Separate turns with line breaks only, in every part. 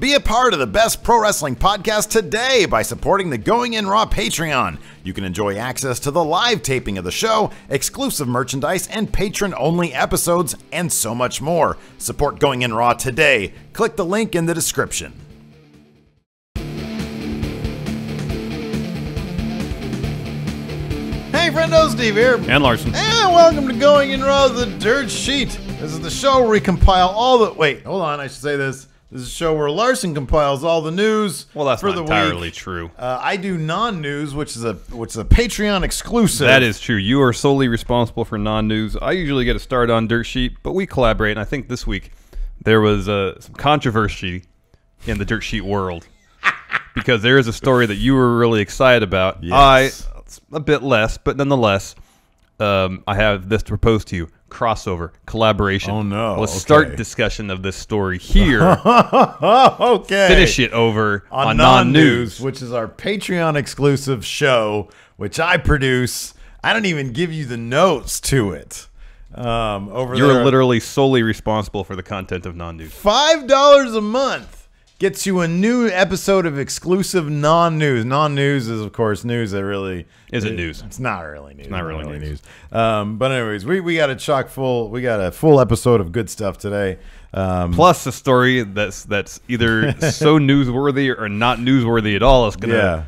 Be a part of the best pro wrestling podcast today by supporting the Going In Raw Patreon. You can enjoy access to the live taping of the show, exclusive merchandise, and patron-only episodes, and so much more. Support Going In Raw today. Click the link in the description. Hey friendo, Steve here.
And Larson.
And welcome to Going In Raw, the Dirt Sheet. This is the show where we compile all the... Wait, hold on, I should say this. This is a show where Larson compiles all the news.
Well, that's
for
not
the
entirely
week.
True.
I do non-news, which is a Patreon exclusive.
That is true. You are solely responsible for non-news. I usually get a start on Dirt Sheet, but we collaborate. And I think this week there was some controversy in the Dirt Sheet world because there is a story that you were really excited about.
Yes.
A bit less, but nonetheless, I have this to propose to you. Crossover, collaboration.
Oh, no.
Let's start discussion of this story here.
Okay.
Finish it over on
non-news, which is our Patreon exclusive show, which I produce. I don't even give you the notes to it. You're
literally solely responsible for the content of non-news.
$5 a month gets you a new episode of exclusive non-news. Non-news is, of course, news that really
isn't news.
It's not really news.
It's not really news.
But anyways, we got a full episode of good stuff today.
Plus a story that's either so newsworthy or not newsworthy at all.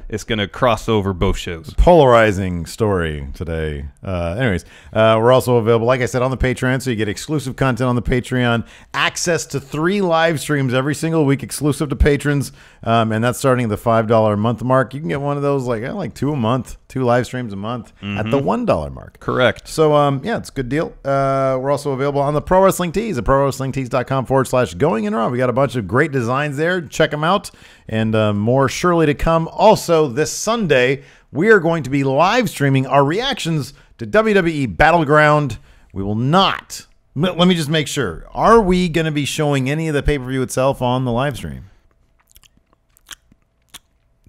It's gonna cross over both shows.
Polarizing story today. Anyways, we're also available, like I said, on the Patreon, so you get exclusive content on the Patreon, access to 3 live streams every single week, exclusive to patrons, and that's starting at the $5 a month mark. You can get one of those like 2 a month, 2 live streams a month at the $1 mark.
Correct.
So yeah, it's a good deal. We're also available on the Pro Wrestling Tees at prowrestlingtees.com/Going In Raw. We got a bunch of great designs there. Check them out, and more surely to come. Also, this Sunday, we are going to be live streaming our reactions to WWE Battleground. We will not. Let me just make sure. Are we going to be showing any of the pay-per-view itself on the live stream?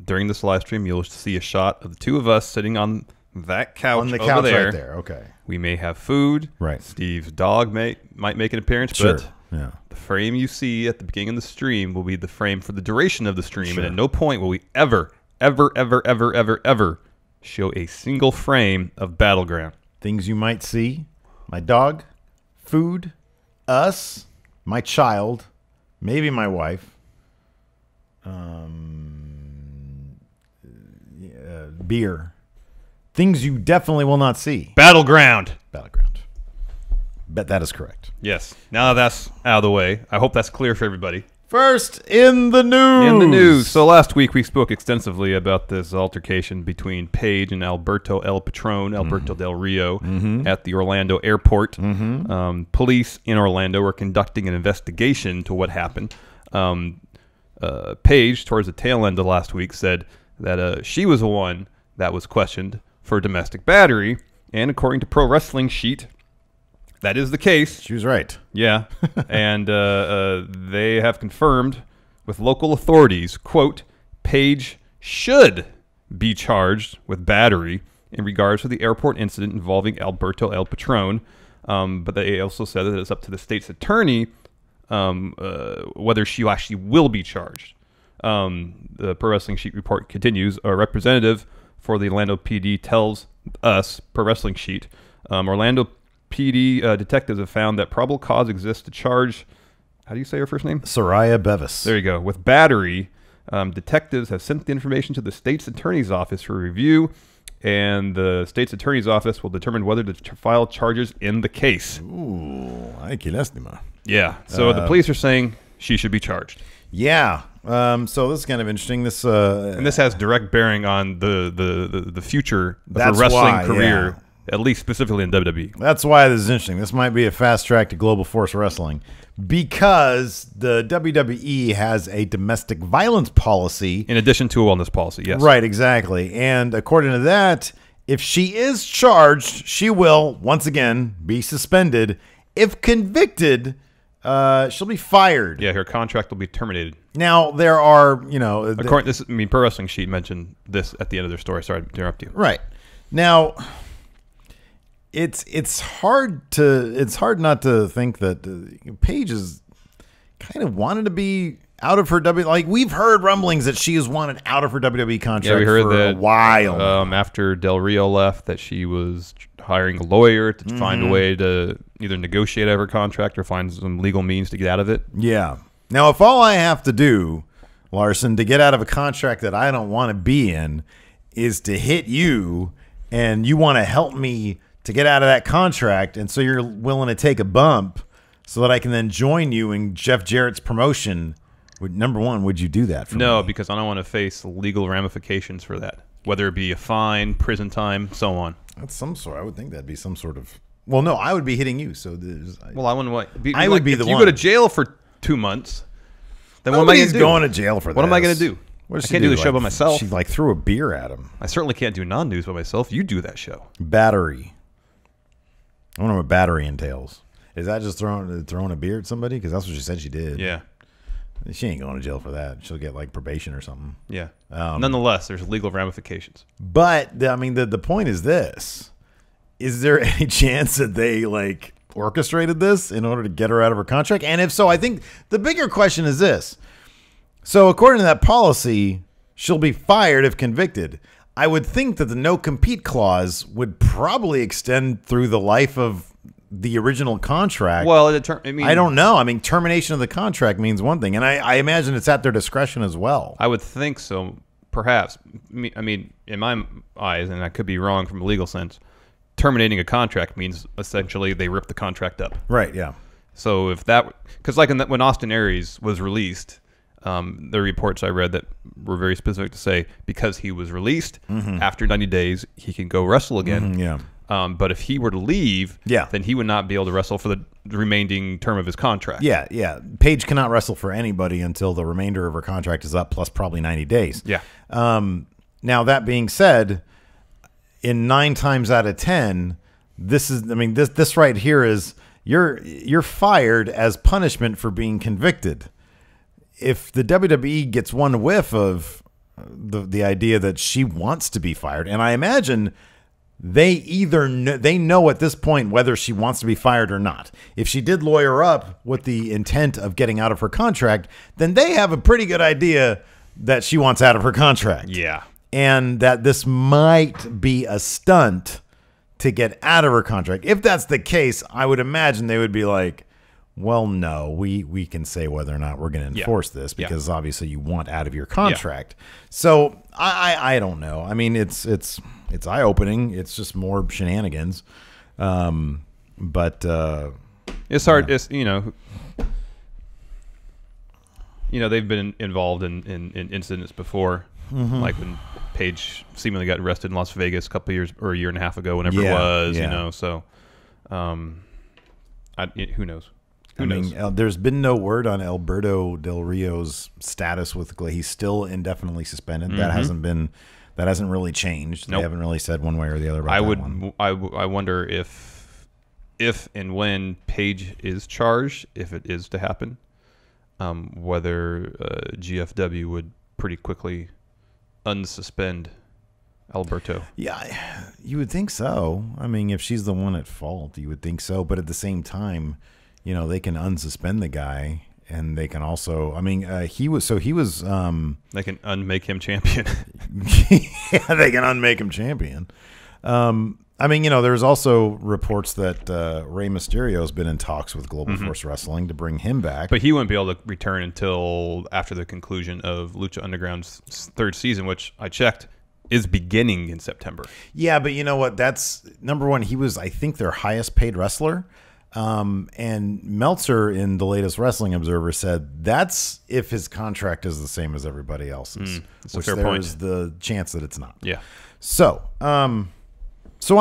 During this live stream, you'll see a shot of the two of us sitting on that couch
on the
over
couch
there.
Right there. Okay.
We may have food.
Right.
Steve's dog might make an appearance.
Sure.
But
yeah.
The frame you see at the beginning of the stream will be the frame for the duration of the stream.
Sure.
And at no point will we ever show a single frame of Battleground.
Things you might see: my dog, food, us, my child, maybe my wife, beer. Things you definitely will not see.
Battleground.
Bet that is correct.
Yes. Now that that's out of the way, I hope that's clear for everybody.
First, in the news.
So last week we spoke extensively about this altercation between Paige and Alberto El Patron, Alberto Del Rio, at the Orlando airport. Police in Orlando were conducting an investigation to what happened. Paige, towards the tail end of last week, said that she was the one that was questioned for domestic battery. And according to Pro Wrestling Sheet, that is the case.
She was right.
Yeah. And they have confirmed with local authorities, quote, Paige should be charged with battery in regards to the airport incident involving Alberto El Patron. But they also said that it's up to the state's attorney whether she actually will be charged. The Pro Wrestling Sheet report continues. A representative for the Orlando PD tells us, Pro Wrestling Sheet, Orlando PD detectives have found that probable cause exists to charge, how do you say her first name?
Soraya Bevis.
There you go. With battery, detectives have sent the information to the state's attorney's office for review, and the state's attorney's office will determine whether to file charges in the case.
Ooh, ay, que lástima.
Yeah. So the police are saying she should be charged.
Yeah. So this is kind of interesting. This
and this has direct bearing on the future of her wrestling career.
Yeah.
At least specifically in WWE.
That's why this is interesting. This might be a fast track to Global Force Wrestling because the WWE has a domestic violence policy.
In addition to a wellness policy, yes.
Right, exactly. And according to that, if she is charged, she will, once again, be suspended. If convicted, she'll be fired.
Yeah, her contract will be terminated.
Now, there are,
Pro Wrestling Sheet mentioned this at the end of their story. Sorry to interrupt you.
Right. Now, it's hard not to think that Paige is kind of wanted to be out of her like we've heard rumblings that she has wanted out of her WWE contract
we heard
for
that,
a while.
After Del Rio left, that she was hiring a lawyer to find a way to either negotiate out of her contract or find some legal means to get out of it.
Yeah. Now, if all I have to do, Larson, to get out of a contract that I don't want to be in is to hit you, and you want to help me to get out of that contract, and so you're willing to take a bump so that I can then join you in Jeff Jarrett's promotion, number one, would you do that for me?
No, because I don't want to face legal ramifications for that, whether it be a fine, prison time, so on.
That's some sort. I would think that'd be some sort of. Well, no, I would be hitting you. So
well, I wouldn't.
I would be the one.
If you go to jail for 2 months, then what am I going to do?
Going to jail for that.
What am I going to do? I can't do the show by myself.
She threw a beer at him.
I certainly can't do non-news by myself. You do that show.
Battery. I wonder what battery entails. Is that just throwing a beer at somebody? Because that's what she said she did.
Yeah.
She ain't going to jail for that. She'll get like probation or something.
Yeah. Nonetheless, there's legal ramifications.
But I mean, the point is this: is there any chance that they like orchestrated this in order to get her out of her contract? And if so, I think the bigger question is this. So according to that policy, she'll be fired if convicted. I would think that the no compete clause would probably extend through the life of the original contract.
Well,
I don't know. I mean, termination of the contract means one thing, and I imagine it's at their discretion as well.
I would think so, perhaps. I mean, in my eyes, and I could be wrong from a legal sense, terminating a contract means essentially they rip the contract up.
Right, yeah.
So if that, because like when Austin Aries was released, the reports I read that were very specific to say because he was released after 90 days, he can go wrestle again.
Yeah.
But if he were to leave, then he would not be able to wrestle for the remaining term of his contract.
Yeah, yeah. Paige cannot wrestle for anybody until the remainder of her contract is up, plus probably 90 days.
Yeah.
Now, that being said, in 9 times out of 10, this right here is you're fired as punishment for being convicted. If the WWE gets one whiff of the idea that she wants to be fired, and I imagine they know at this point whether she wants to be fired or not. If she did lawyer up with the intent of getting out of her contract, then they have a pretty good idea that she wants out of her contract.
Yeah.
And that this might be a stunt to get out of her contract. If that's the case, I would imagine they would be like, well, no, we can say whether or not we're going to enforce this because obviously you want out of your contract. So I don't know. I mean, it's eye-opening. It's just more shenanigans. But
it's hard. It's, they've been involved in incidents before, like when Paige seemingly got arrested in Las Vegas a couple of years or a year and a half ago, whenever it was, so who knows?
I mean, there's been no word on Alberto Del Rio's status with he's still indefinitely suspended. That hasn't really changed. Nope. They haven't really said one way or the other about that one.
I wonder if and when Paige is charged, if it is to happen, whether GFW would pretty quickly unsuspend Alberto.
Yeah, you would think so. I mean, if she's the one at fault, you would think so. But at the same time, they can unsuspend the guy, and they can also. I mean, he was. They
can unmake him champion.
Yeah, they can unmake him champion. I mean, there's also reports that Rey Mysterio has been in talks with Global Force Wrestling to bring him back,
but he wouldn't be able to return until after the conclusion of Lucha Underground's 3rd season, which I checked is beginning in September.
Yeah, but you know what? That's number one. He was, I think, their highest paid wrestler. And Meltzer in the latest Wrestling Observer said that's if his contract is the same as everybody else's, which there's the chance that it's not.
Yeah.
So I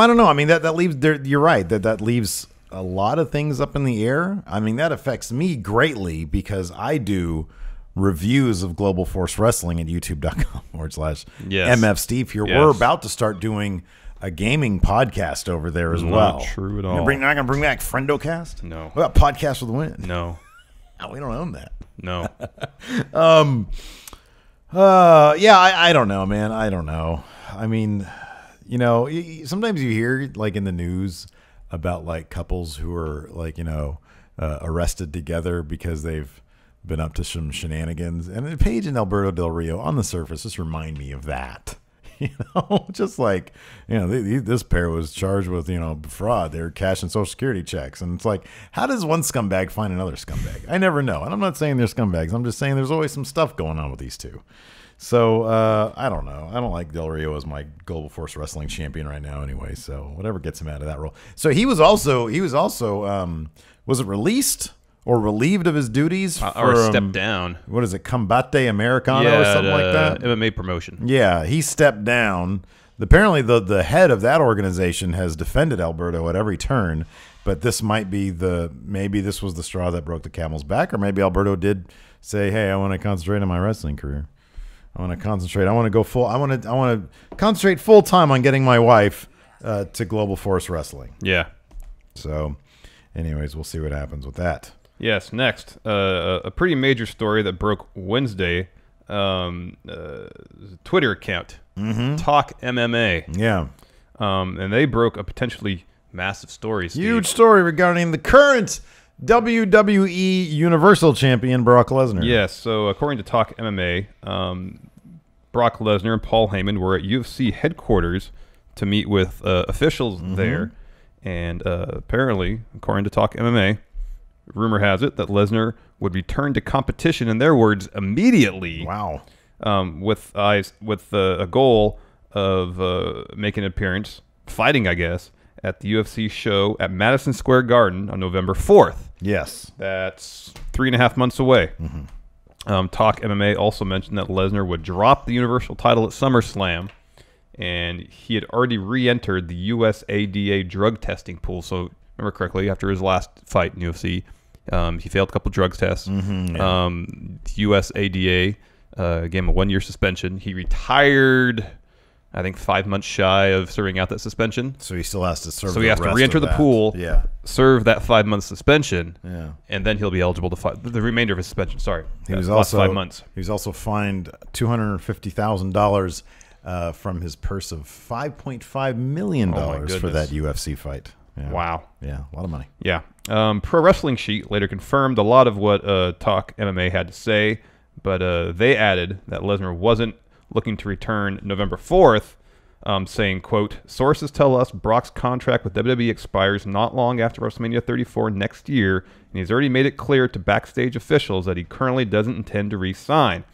don't know. I mean, that leaves there. You're right. That leaves a lot of things up in the air. I mean, that affects me greatly because I do reviews of Global Force Wrestling at youtube.com/MFSteve here. Yes. We're about to start doing a gaming podcast over there as well.
Not true at all.
Not going to bring back Friendocast?
No.
What about Podcast with the Win?
No.
We don't own that.
No.
Yeah, I don't know, man. I don't know. I mean, sometimes you hear like in the news about like couples who are like, arrested together because they've been up to some shenanigans. And Paige and Alberto Del Rio on the surface just remind me of that. Just like, this pair was charged with, fraud. They're cashing Social Security checks. And it's like, how does one scumbag find another scumbag? I never know. And I'm not saying they're scumbags. I'm just saying there's always some stuff going on with these two. So, I don't know. I don't like Del Rio as my Global Force Wrestling champion right now anyway. So whatever gets him out of that role. So he was also, was it released? Or relieved of his duties?
Or stepped down.
What is it? Combate Americano or something like that?
MMA promotion.
Yeah, he stepped down. Apparently, the head of that organization has defended Alberto at every turn, but this might be maybe this was the straw that broke the camel's back, or maybe Alberto did say, hey, I want to concentrate on my wrestling career. I want to concentrate. I want to go full. I want to concentrate full time on getting my wife to Global Force Wrestling.
Yeah.
So, anyways, we'll see what happens with that.
Yes, next, a pretty major story that broke Wednesday, Twitter account, Talk MMA.
Yeah.
And they broke a potentially massive story, Steve.
Huge story regarding the current WWE Universal Champion, Brock Lesnar.
Yes, so according to Talk MMA, Brock Lesnar and Paul Heyman were at UFC headquarters to meet with officials there. And apparently, according to Talk MMA, rumor has it that Lesnar would return to competition, in their words, immediately.
Wow.
With a goal of making an appearance, fighting, I guess, at the UFC show at Madison Square Garden on November 4th.
Yes.
That's 3.5 months away. Talk MMA also mentioned that Lesnar would drop the Universal title at SummerSlam, and he had already re-entered the USADA drug testing pool. So, remember correctly, after his last fight in UFC, he failed a couple drugs tests. USADA gave him a 1-year suspension. He retired, I think, 5 months shy of serving out that suspension.
So he still has to serve.
So he has to re-enter the pool, serve that 5-month suspension, and then he'll be eligible to fight the remainder of his suspension. Sorry,
he was
also 5 months.
He was also fined $250,000 from his purse of $5.5 million for that UFC fight. Yeah.
Wow.
Yeah, a lot of money.
Yeah. Pro Wrestling Sheet later confirmed a lot of what Talk MMA had to say, but they added that Lesnar wasn't looking to return November 4th, saying, quote, sources tell us Brock's contract with WWE expires not long after WrestleMania 34 next year, and he's already made it clear to backstage officials that he currently doesn't intend to re-sign.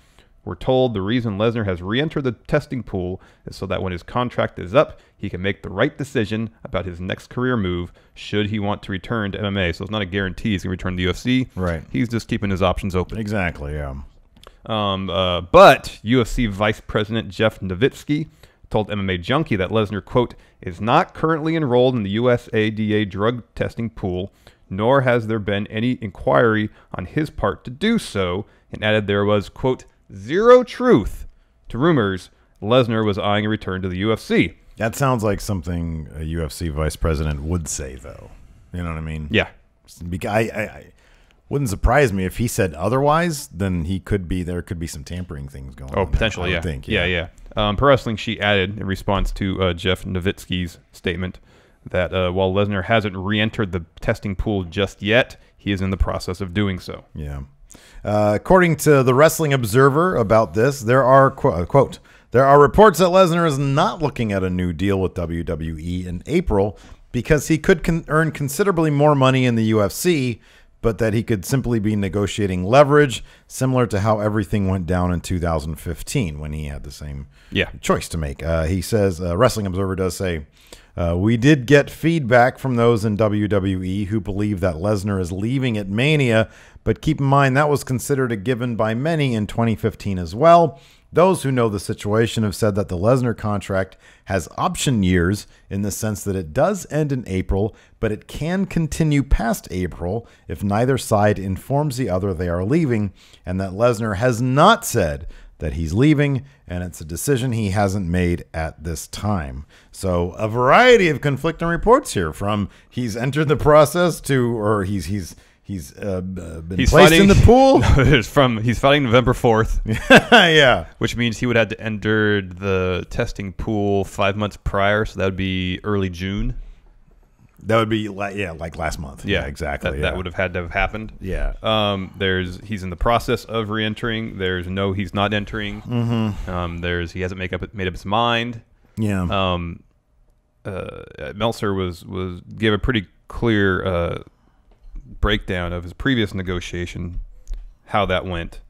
We're told the reason Lesnar has re-entered the testing pool is so that when his contract is up, he can make the right decision about his next career move should he want to return to MMA. So it's not a guarantee he's going to return to the UFC.
Right.
He's just keeping his options open.
Exactly, yeah.
But UFC Vice President Jeff Nowitzki told MMA Junkie that Lesnar, quote, is not currently enrolled in the USADA drug testing pool, nor has there been any inquiry on his part to do so, and added there was, quote, zero truth to rumors Lesnar was eyeing a return to the UFC.
That sounds like something a UFC vice president would say, though. You know what I mean?
Yeah.
I wouldn't surprise me if he said otherwise. Then there could be some tampering things going on.
Oh, potentially,
I think.
Yeah. Pro Wrestling Sheet added in response to Jeff Nowitzki's statement that while Lesnar hasn't re-entered the testing pool just yet, he is in the process of doing so.
Yeah. According to the Wrestling Observer about this, there are, quote, there are reports that Lesnar is not looking at a new deal with WWE in April because he could earn considerably more money in the UFC, but that he could simply be negotiating leverage, similar to how everything went down in 2015 when he had the same choice to make. He says, Wrestling Observer does say, we did get feedback from those in WWE who believe that Lesnar is leaving at Mania, but keep in mind that was considered a given by many in 2015 as well. Those who know the situation have said that the Lesnar contract has option years in the sense that it does end in April, but it can continue past April if neither side informs the other they are leaving, and that Lesnar has not said that he's leaving, and it's a decision he hasn't made at this time. So a variety of conflicting reports here, from he's entered the process to, or he's been placed in the pool.
He's fighting November 4th.
Yeah.
Which means he would have to enter the testing pool 5 months prior, so that would be early June.
That would be like last month. Yeah, exactly.
That would have had to have happened.
Yeah.
He's in the process of re-entering. There's no, he's not entering. He hasn't made up his mind.
Yeah.
Meltzer gave a pretty clear breakdown of his previous negotiation, how that went,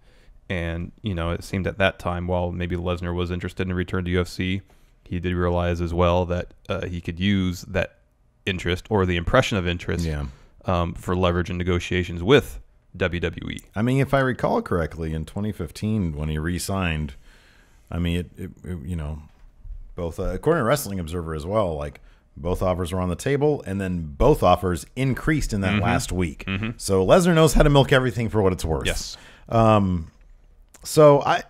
and it seemed at that time, while maybe Lesnar was interested in a return to UFC, he did realize as well that he could use that interest or the impression of interest for leverage in negotiations with WWE.
I mean, if I recall correctly, in 2015 when he re-signed, I mean, it both according to Wrestling Observer as well, like both offers were on the table, and then both offers increased in that last week. So Lesnar knows how to milk everything for what it's worth.
Yes.
So I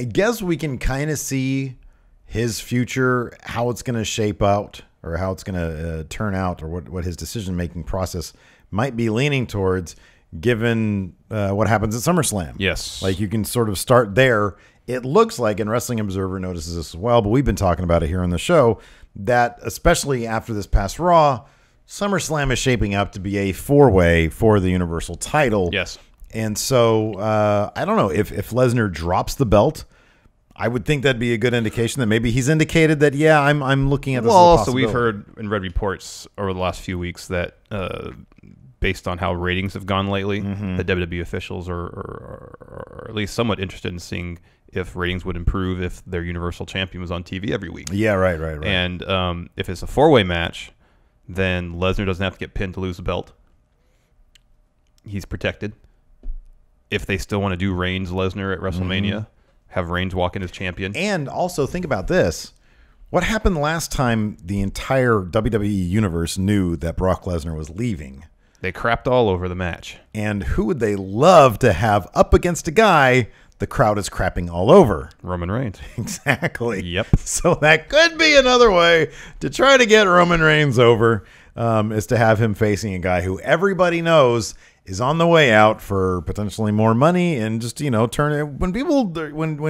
guess we can kind of see his future, how it's going to shape out, or how it's going to turn out, or what his decision-making process might be leaning towards, given what happens at SummerSlam.
Yes.
Like, you can sort of start there. It looks like, and Wrestling Observer notices this as well, but we've been talking about it here on the show, that especially after this past Raw, SummerSlam is shaping up to be a four-way for the Universal title.
Yes.
And so, I don't know, if Lesnar drops the belt, I would think that'd be a good indication that maybe he's indicated that, yeah, I'm looking at this as a possibility.
We've heard and read reports over the last few weeks that based on how ratings have gone lately, the WWE officials are at least somewhat interested in seeing if ratings would improve if their Universal Champion was on TV every week.
Yeah, right.
And if it's a four-way match, then Lesnar doesn't have to get pinned to lose the belt. He's protected. If they still want to do Reigns-Lesnar at WrestleMania, have Reigns walk in as champion.
And also think about this. What happened last time the entire WWE universe knew that Brock Lesnar was leaving?
They crapped all over the match.
And who would they love to have up against a guy the crowd is crapping all over?
Roman Reigns.
Exactly.
Yep.
So that could be another way to try to get Roman Reigns over, is to have him facing a guy who everybody knows is on the way out for potentially more money, and just when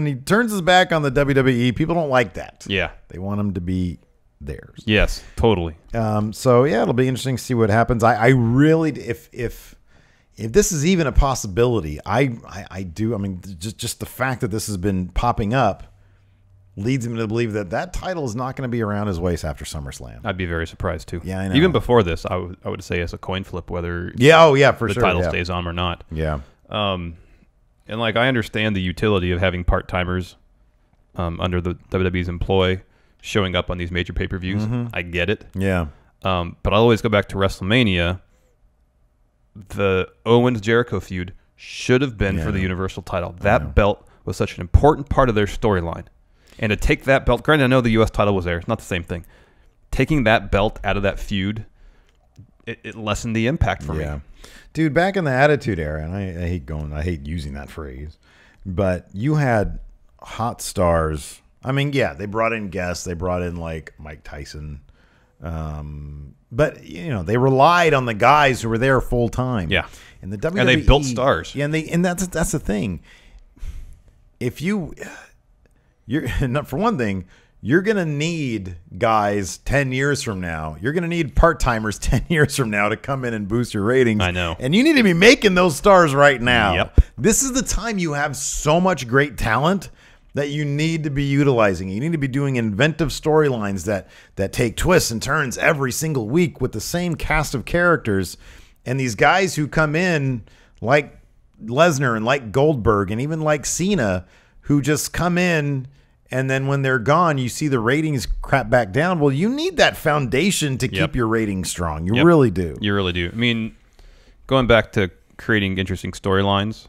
he turns his back on the WWE, people don't like that.
Yeah,
they want him to be theirs.
Yes, totally.
So yeah, it'll be interesting to see what happens. I really, if this is even a possibility, I do. I mean, just the fact that this has been popping up leads me to believe that title is not going to be around his waist after SummerSlam.
I'd be very surprised too.
Yeah, I know.
Even before this, I would say it's a coin flip whether
for
the
sure
title stays on or not.
Yeah.
And like, I understand the utility of having part-timers under the WWE's employ showing up on these major pay-per-views. I get it.
Yeah.
But I'll always go back to WrestleMania. The Owens-Jericho feud should have been for the Universal title. That belt was such an important part of their storyline. And to take that belt, granted, I know the U.S. title was there. It's not the same thing. Taking that belt out of that feud, it lessened the impact for me.
Dude, back in the Attitude Era, and I hate using that phrase, but you had hot stars. I mean, yeah, they brought in guests. They brought in, like, Mike Tyson. But, they relied on the guys who were there full time.
Yeah.
And the WWE,
and they built stars.
Yeah, and that's the thing. If you're for one thing, you're going to need guys 10 years from now. You're going to need part-timers 10 years from now to come in and boost your ratings.
I know.
And you need to be making those stars right now.
Yep.
This is the time you have so much great talent that you need to be utilizing. You need to be doing inventive storylines that take twists and turns every single week with the same cast of characters. And these guys who come in like Lesnar and like Goldberg and even like Cena, who just come in, and then when they're gone, you see the ratings crap back down. Well, you need that foundation to keep your ratings strong. You really do.
You really do. I mean, going back to creating interesting storylines,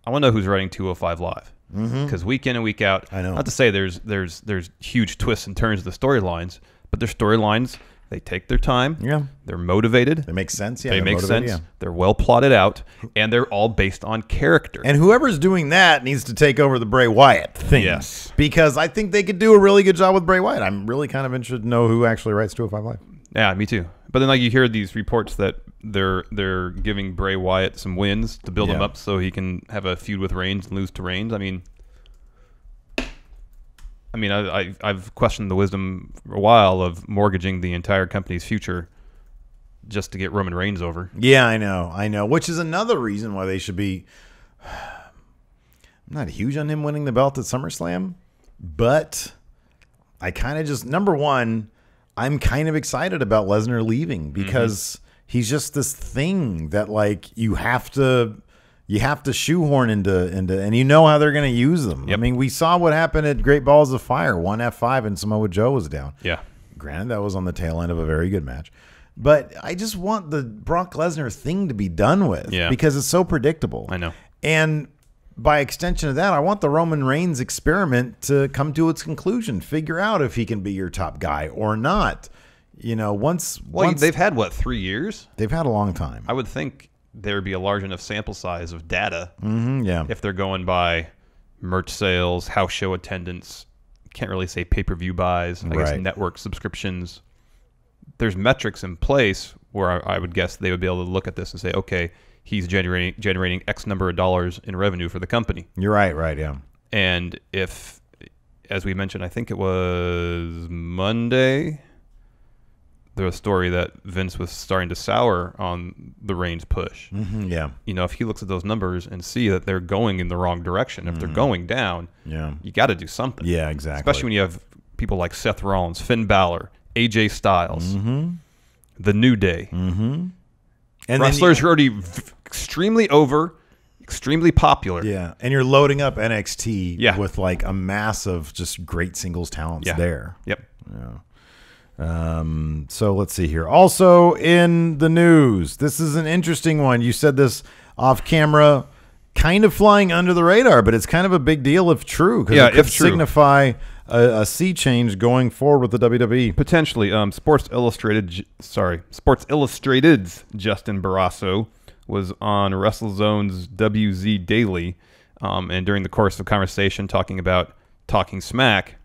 I want to know who's writing 205 Live. Because week in and week out,
I know.
Not to say there's huge twists and turns of the storylines, but their storylines, they take their time.
Yeah.
They're motivated.
They make sense. Yeah,
they make sense. Yeah. They're well plotted out, and they're all based on character.
And whoever's doing that needs to take over the Bray Wyatt thing.
Yes.
Because I think they could do a really good job with Bray Wyatt. I'm really kind of interested to know who actually writes 205 Live.
Yeah, me too. But then, like, you hear these reports that they're giving Bray Wyatt some wins to build him up so he can have a feud with Reigns and lose to Reigns. I mean, I mean, I've questioned the wisdom for a while of mortgaging the entire company's future just to get Roman Reigns over.
Yeah, I know. Which is another reason why they should be. I'm not huge on him winning the belt at SummerSlam, but I kind of just, number one, I'm kind of excited about Lesnar leaving because he's just this thing that like you have to shoehorn into, and you know how they're going to use them.
Yep.
I mean, we saw what happened at Great Balls of Fire, 1 F5 and Samoa Joe was down.
Yeah.
Granted, that was on the tail end of a very good match. But I just want the Brock Lesnar thing to be done with because it's so predictable.
I know.
And by extension of that, I want the Roman Reigns experiment to come to its conclusion. Figure out if he can be your top guy or not. You know, once
they've had, what, 3 years?
They've had a long time.
I would think there would be a large enough sample size of data
if
they're going by merch sales, house show attendance, can't really say pay-per-view buys, I guess network subscriptions. There's metrics in place where I would guess they would be able to look at this and say, okay, he's generating X number of dollars in revenue for the company.
You're right, yeah.
And if, as we mentioned, I think it was Monday, there was a story that Vince was starting to sour on the Reigns push.
Yeah.
You know, if he looks at those numbers and see that they're going in the wrong direction, if they're going down, you got to do something.
Yeah, exactly.
Especially when you have people like Seth Rollins, Finn Balor, AJ Styles, The New Day. And wrestlers who are already extremely over, extremely popular.
Yeah, and you're loading up NXT with like a mass of just great singles talents there.
Yep.
Yeah. So let's see here. Also in the news, this is an interesting one. You said this off camera, kind of flying under the radar, but it's kind of a big deal if true, because it could signify a sea change going forward with the WWE.
Potentially. Sports Illustrated's Justin Barrasso was on WrestleZone's WZ Daily, and during the course of conversation talking about Talking Smack,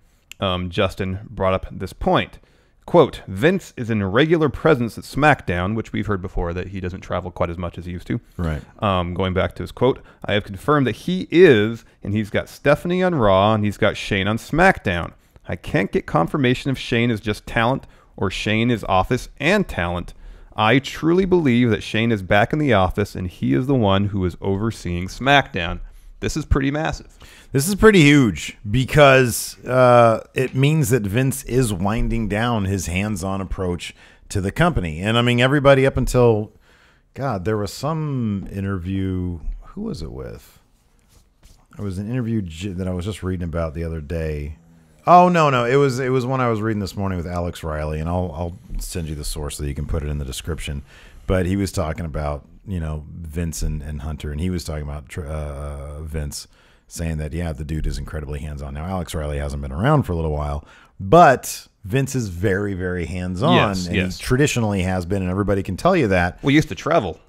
Justin brought up this point. Quote, Vince is an irregular presence at SmackDown, which we've heard before that he doesn't travel quite as much as he used to.
Right.
Going back to his quote, I have confirmed that he is, and he's got Stephanie on Raw, and he's got Shane on SmackDown. I can't get confirmation if Shane is just talent or Shane is office and talent. I truly believe that Shane is back in the office, and he is the one who is overseeing SmackDown. This is pretty massive.
This is pretty huge because it means that Vince is winding down his hands-on approach to the company. And I mean, everybody up until, God, there was some interview. Who was it with? It was an interview that I was just reading about the other day. Oh, no. It was one I was reading this morning with Alex Riley, and I'll send you the source so that you can put it in the description. But he was talking about, you know, Vince and Hunter, and he was talking about Vince saying that, the dude is incredibly hands-on. Now, Alex Riley hasn't been around for a little while, but Vince is very, very hands-on, he traditionally has been, and everybody can tell you that.
We used to travel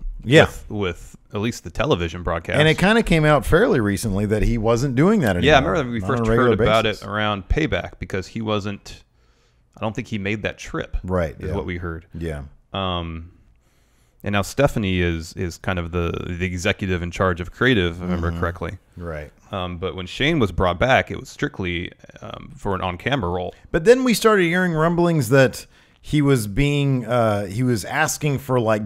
with at least the television broadcast.
And it kind of came out fairly recently that he wasn't doing that anymore.
Yeah, I remember that we first heard about it around Payback because he wasn't, I don't think he made that trip.
Right.
Is what we heard.
Yeah.
And now Stephanie is kind of the executive in charge of creative, if I remember correctly.
Right.
But when Shane was brought back, it was strictly for an on-camera role.
But then we started hearing rumblings that he was asking for like a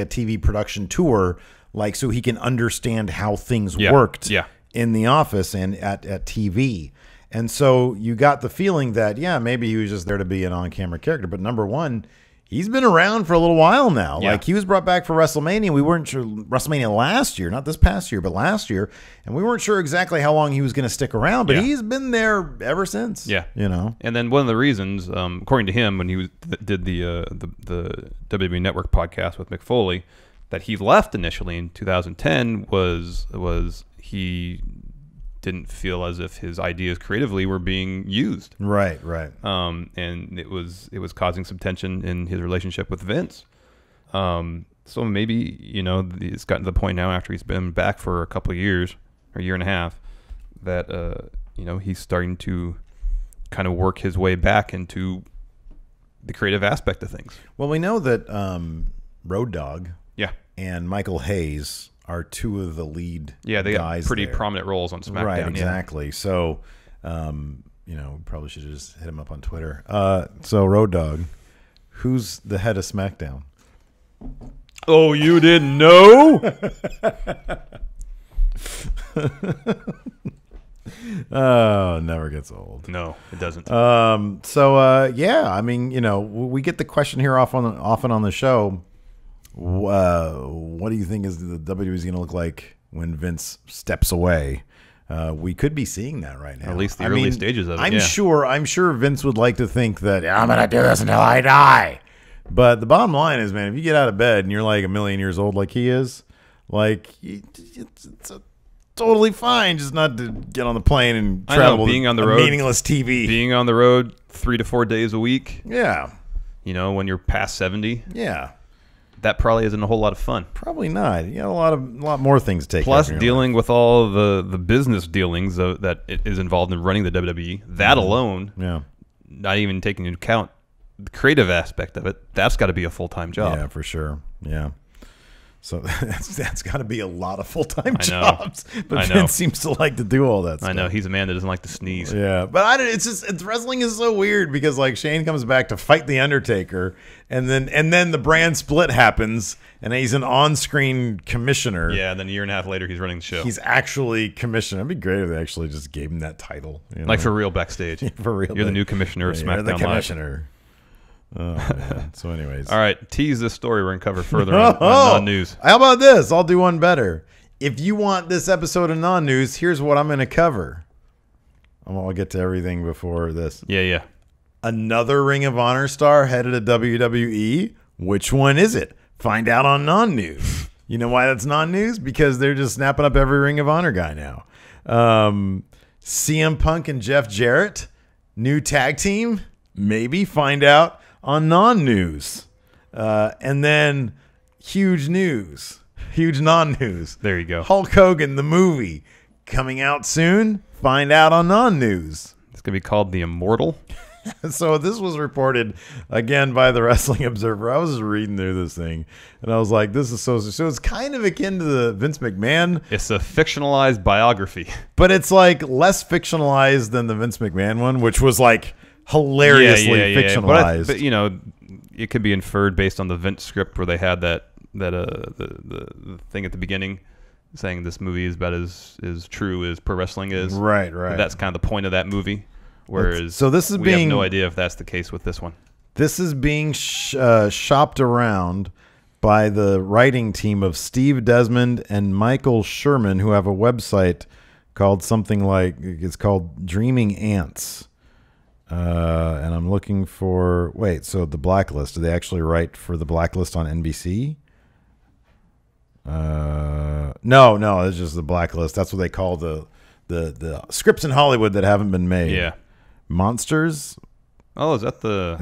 TV production tour, like so he can understand how things worked in the office and at TV. And so you got the feeling that, maybe he was just there to be an on-camera character. But number one, he's been around for a little while now. Like, he was brought back for WrestleMania. We weren't sure, WrestleMania last year, not this past year, but last year. And we weren't sure exactly how long he was going to stick around. But he's been there ever since. Yeah. You know?
And then one of the reasons, according to him, when he did the WWE Network podcast with Mick Foley, that he left initially in 2010 was he didn't feel as if his ideas creatively were being used.
Right.
And it was causing some tension in his relationship with Vince. So maybe, it's gotten to the point now after he's been back for a couple of years, or a year and a half, that, he's starting to kind of work his way back into the creative aspect of things.
Well, we know that Road Dogg and Michael Hayes are two of the lead
they
guys
got pretty
there.
prominent roles on SmackDown.
Right, exactly. So Probably should have just hit him up on Twitter. So Road Dogg, who's the head of SmackDown?
Oh, you didn't know?
Oh, never gets old.
No, it doesn't.
We get the question here often on the show. What do you think is the WWE is going to look like when Vince steps away? We could be seeing that right now.
At least the early stages of it.
I'm sure Vince would like to think that I'm going to do this until I die. But the bottom line is, man, if you get out of bed and you're like a million years old like he is, like it's totally fine just not to get on the plane and travel
being on the road,
meaningless TV.
Being on the road 3 to 4 days a week.
Yeah.
When you're past 70.
Yeah.
That probably isn't a whole lot of fun.
Probably not. You got a lot more things to take care of.
Plus, dealing with all the business dealings that is involved in running the WWE, that alone, not even taking into account the creative aspect of it, that's got to be a full-time job.
Yeah, for sure. Yeah. So that's got to be a lot of full-time jobs. But Vince seems to like to do all that stuff.
I know. He's a man that doesn't like to sneeze.
Yeah. But wrestling is so weird because like Shane comes back to fight The Undertaker and then the brand split happens and he's an on-screen commissioner.
Yeah, and then a year and a half later he's running the show.
He's actually commissioner. It'd be great if they actually just gave him that title.
Like for real backstage.
For real.
You're the new commissioner of SmackDown
You're the
Live.
commissioner. Oh, man. So anyways.
All right, tease this story we're going to cover further on non-news.
How about this? I'll do one better. If you want this episode of non-news, here's what I'm going to cover. I'll get to everything before this.
Yeah.
Another Ring of Honor star headed to WWE? Which one is it? Find out on non-news. You know why that's non-news? Because they're just snapping up every Ring of Honor guy now. CM Punk and Jeff Jarrett, new tag team? Maybe. Find out on non-news. And then huge news. Huge non-news.
There you go.
Hulk Hogan, the movie, coming out soon. Find out on non-news.
It's going to be called The Immortal.
So this was reported, again, by the Wrestling Observer. I was just reading through this thing, and I was like, this is so it's kind of akin to the Vince McMahon.
It's a fictionalized biography.
But it's like less fictionalized than the Vince McMahon one, which was like hilariously fictionalized.
But it could be inferred based on the Vince script where they had the thing at the beginning saying this movie is about as true as pro wrestling is.
Right.
That's kind of the point of that movie. Whereas we have no idea if that's the case with this one.
This is being shopped around by the writing team of Steve Desmond and Michael Sherman, who have a website called something like, it's called Dreaming Ants. And I'm looking for, so The Blacklist, do they actually write for The Blacklist on NBC? No, it's just The Blacklist. That's what they call the scripts in Hollywood that haven't been made.
Yeah.
Monsters?
Oh, is that the...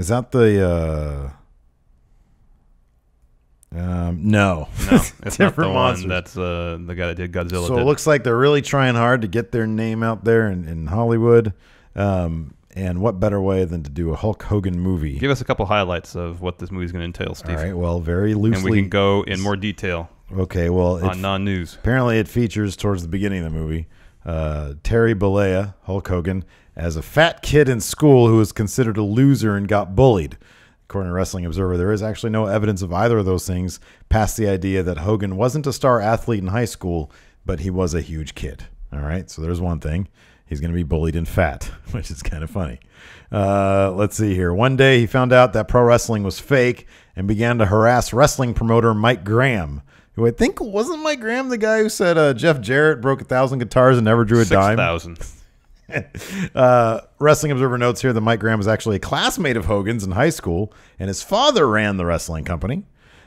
No,
it's not the one. That's the guy that did Godzilla.
So it looks like they're really trying hard to get their name out there in Hollywood. And what better way than to do a Hulk Hogan movie?
Give us a couple highlights of what this movie is going to entail, Steve.
All right, well, very loosely.
And we can go in more detail.
Okay, well,
on non-news.
Apparently it features towards the beginning of the movie Terry Bollea, Hulk Hogan, as a fat kid in school who was considered a loser and got bullied. According to Wrestling Observer, there is actually no evidence of either of those things past the idea that Hogan wasn't a star athlete in high school, but he was a huge kid. All right, so there's one thing. He's going to be bullied and fat, which is kind of funny. Let's see here. One day he found out that pro wrestling was fake and began to harass wrestling promoter Mike Graham, who I think wasn't Mike Graham the guy who said Jeff Jarrett broke 1,000 guitars and never drew a dime?
6,000.
Wrestling Observer notes here that Mike Graham was actually a classmate of Hogan's in high school, and his father ran the wrestling company.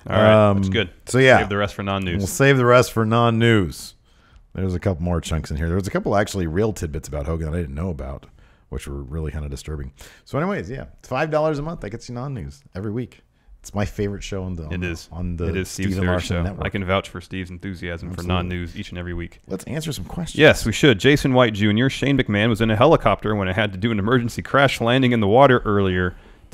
All right, that's good.
So yeah,
save the rest for non-news.
We'll save the rest for non-news. There's a couple more chunks in here. There was a couple actually real tidbits about Hogan that I didn't know about, which were really kind of disturbing. So anyways, yeah, it's $5 a month. That gets you non-news every week. It's my favorite show on the
Steven
Larson
show.
Network.
I can vouch for Steve's enthusiasm for non-news each and every week.
Let's answer some questions.
Yes, we should. Jason White Jr., Shane McMahon was in a helicopter when it had to do an emergency crash landing in the water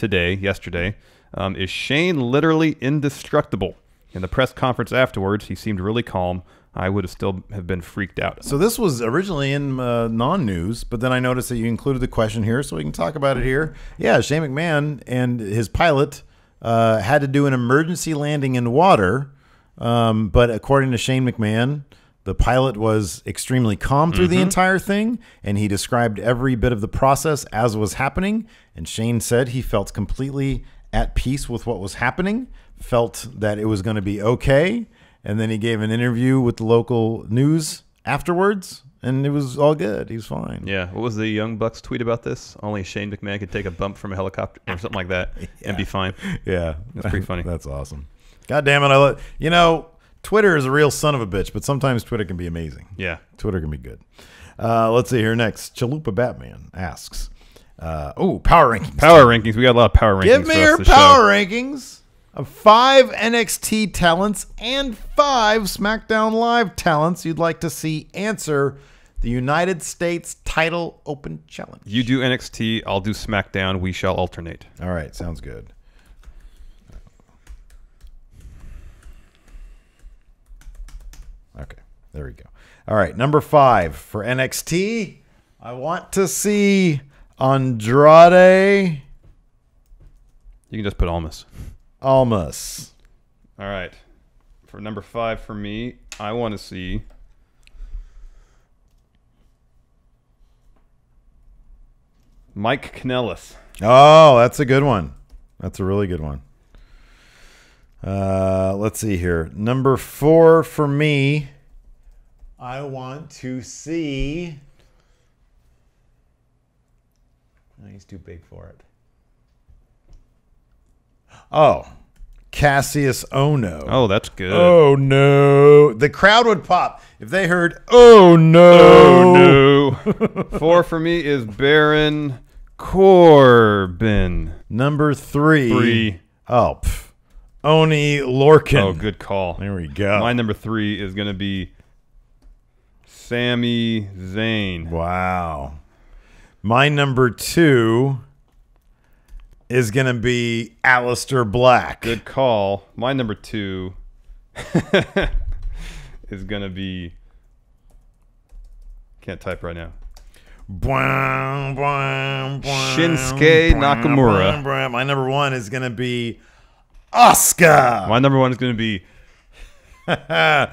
yesterday. Is Shane literally indestructible? In the press conference afterwards, he seemed really calm. I would have still have been freaked out.
So this was originally in non-news, but then I noticed that you included the question here, so we can talk about it here. Yeah, Shane McMahon and his pilot had to do an emergency landing in water, but according to Shane McMahon, the pilot was extremely calm through the entire thing, and he described every bit of the process as was happening. And Shane said he felt completely at peace with what was happening, felt that it was going to be okay. And then he gave an interview with the local news afterwards, and it was all good. He was fine.
Yeah. What was the Young Bucks tweet about this? Only Shane McMahon could take a bump from a helicopter or something like that and be fine.
Yeah.
That's pretty funny.
That's awesome. God damn it. You know, Twitter is a real son of a bitch, but sometimes Twitter can be amazing.
Yeah.
Twitter can be good. Let's see here next. Chalupa Batman asks, power rankings.
Power rankings. We got a lot of power rankings.
Give me
for
your
us
power rankings of 5 NXT talents and 5 SmackDown Live talents you'd like to see answer the United States title open challenge.
You do NXT, I'll do SmackDown. We shall alternate.
All right, sounds good. Okay, there we go. All right, number 5 for NXT. I want to see Andrade
You can just put Almas.
Almas.
All right. For number 5 for me, I want to see Mike Kanellis.
Oh, that's a good one. That's a really good one. Let's see here. Number 4 for me, I want to see... Oh, he's too big for it. Oh, Cassius Ohno.
Oh, that's good.
Oh, no. The crowd would pop if they heard, oh, no.
Oh, no. 4 for me is Baron Corbin.
Number 3.
3.
Oh, Oni Lorcan.
Oh, good call.
There we go.
My number 3 is going to be Sami Zayn.
Wow. My number 2 is going to be Aleister Black.
Good call. My number 2 is going to be... Can't type right now. Shinsuke Nakamura.
My number 1 is going to be Asuka.
My number 1 is going to be
Ty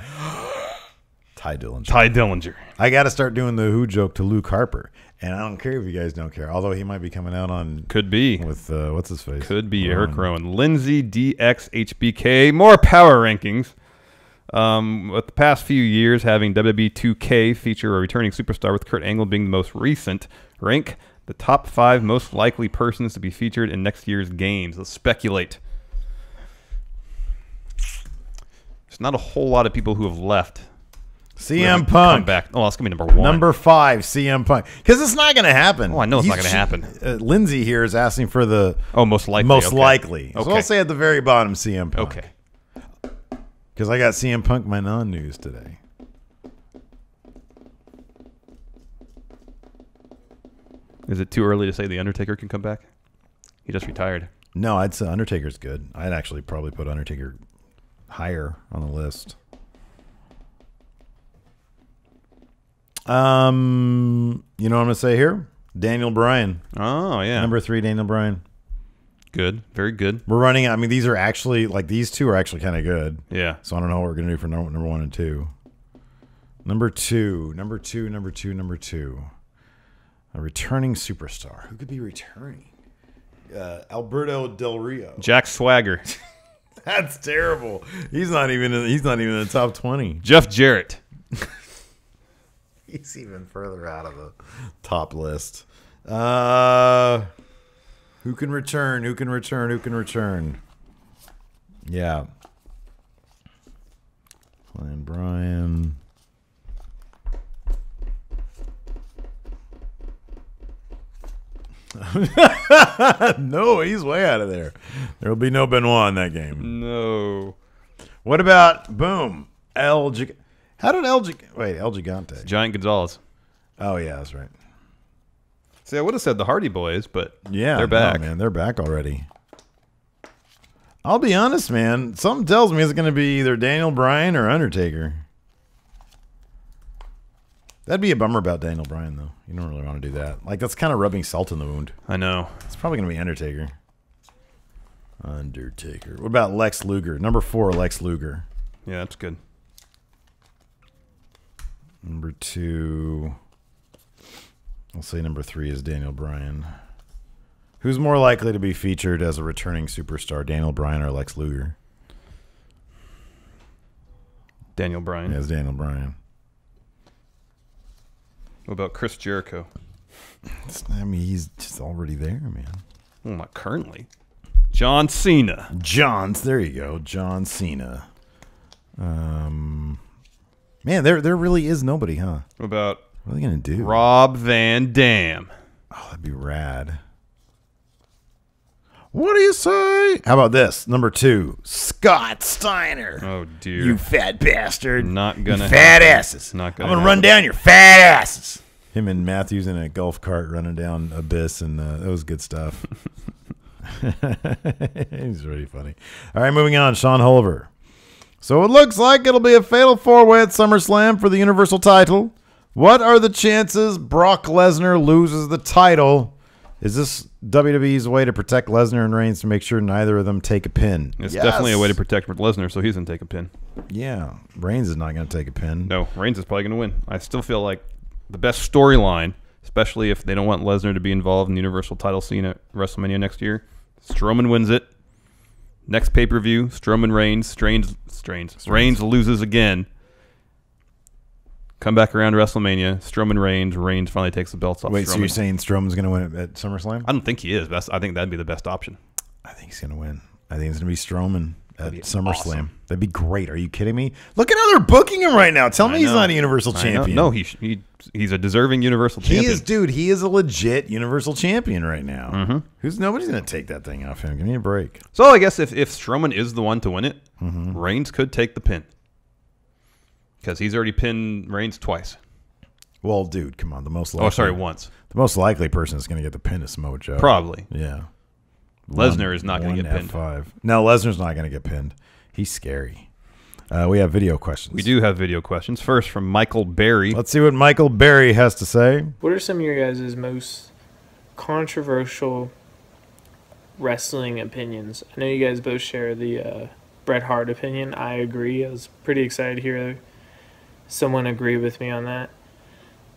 Dillinger.
Ty Dillinger.
I got to start doing the who joke to Luke Harper. And I don't care if you guys don't care. Although he might be coming out on...
Could be.
With, what's his face?
Could be Eric Rowan. Lindsay DXHBK. More power rankings. With the past few years, having WWE 2K feature a returning superstar with Kurt Angle being the most recent, rank the top 5 most likely persons to be featured in next year's games. Let's speculate. There's not a whole lot of people who have left.
CM Punk.
Come back. Oh, that's going to be number 1.
Number 5, CM Punk. Because it's not going to happen.
Oh, I know it's not going to happen.
Lindsay here is asking for the...
Oh, most likely.
Most likely.
Okay.
So I'll say at the very bottom, CM Punk.
Okay.
Because I got CM Punk my non-news today.
Is it too early to say The Undertaker can come back? He just retired.
No, I'd say Undertaker's good. I'd actually probably put Undertaker higher on the list. You know what I'm going to say here? Daniel Bryan.
Oh, yeah.
Number 3, Daniel Bryan.
Good. Very good.
We're running... I mean, these are actually... Like, these 2 are actually kind of good.
Yeah.
So I don't know what we're going to do for number 1 and 2. Number 2. Number 2. Number 2. Number 2. A returning superstar. Who could be returning? Alberto Del Rio.
Jack Swagger.
That's terrible. He's not even in the top 20.
Jeff Jarrett.
He's even further out of the top list. Who can return? Who can return? Who can return? Yeah. Glenn Bryan. No, he's way out of there. There will be no Benoit in that game.
No.
What about, boom, El Gigante? How did El Gigante?
Giant Gonzalez.
Oh, yeah, that's right.
See, I would have said the Hardy Boys, but
yeah,
they're back.
No, man, they're back already. I'll be honest, man. Something tells me it's going to be either Daniel Bryan or Undertaker. That'd be a bummer about Daniel Bryan, though. You don't really want to do that. Like, that's kind of rubbing salt in the wound.
I know.
It's probably going to be Undertaker. Undertaker. What about Lex Luger? Number 4, Lex Luger.
Yeah, that's good.
Number 2, I'll say number 3 is Daniel Bryan. Who's more likely to be featured as a returning superstar, Daniel Bryan or Lex Luger?
Daniel Bryan.
Yeah, it's Daniel Bryan.
What about Chris Jericho?
I mean, he's just already there, man.
Well, not currently. John Cena.
There you go. John Cena. Man, there really is nobody, huh?
What about
What are they going to do?
Rob Van Dam?
Oh, that'd be rad. What do you say? How about this? Number 2, Scott Steiner.
Oh, dear.
You fat bastard.
Not gonna
You fat
happen.
asses.
Not gonna
I'm going to
happen.
run down your fat asses. Him and Matthews in a golf cart running down Abyss, and that was good stuff. He's really funny. All right, moving on. Sean Hulver. So it looks like it'll be a fatal 4-way at SummerSlam for the Universal title. What are the chances Brock Lesnar loses the title? Is this WWE's way to protect Lesnar and Reigns to make sure neither of them take a pin?
It's
Yes.
definitely a way to protect Lesnar, so he's going to take a pin.
Yeah, Reigns is not going to take a pin.
No, Reigns is probably going to win. I still feel like the best storyline, especially if they don't want Lesnar to be involved in the Universal title scene at WrestleMania next year, Strowman wins it. Next pay-per-view, Strowman Reigns. Reigns loses again. Come back around WrestleMania. Strowman Reigns. Reigns finally takes the belts off.
Wait,
Strowman.
so you're saying Strowman's going to win it at SummerSlam?
I don't think he is. I think that'd be the best option.
I think he's going to win. I think it's going to be Strowman at
That'd be
SummerSlam.
awesome.
That'd be great. Are you kidding me? Look at how they're booking him right now. Tell me
I
he's
know.
not a Universal
I know.
champion.
No, he's a deserving Universal champion.
He is, dude. He is a legit Universal champion right now.
Mm-hmm.
Nobody's going to take that thing off him. Give me a break.
So I guess if Strowman is the one to win it, Reigns could take the pin. Because he's already pinned Reigns twice.
Well, dude, come on. The most likely,
Once.
The most likely person is going to get the pin is Samoa Joe.
Probably.
Yeah.
Lesnar is not going to get pinned.
F5. No, Lesnar's not going to get pinned. He's scary. We have video questions.
We do have video questions. First from Michael Berry.
Let's see what Michael Berry has to say.
What are some of your guys' most controversial wrestling opinions? I know you guys both share the Bret Hart opinion. I agree. I was pretty excited to hear someone agree with me on that.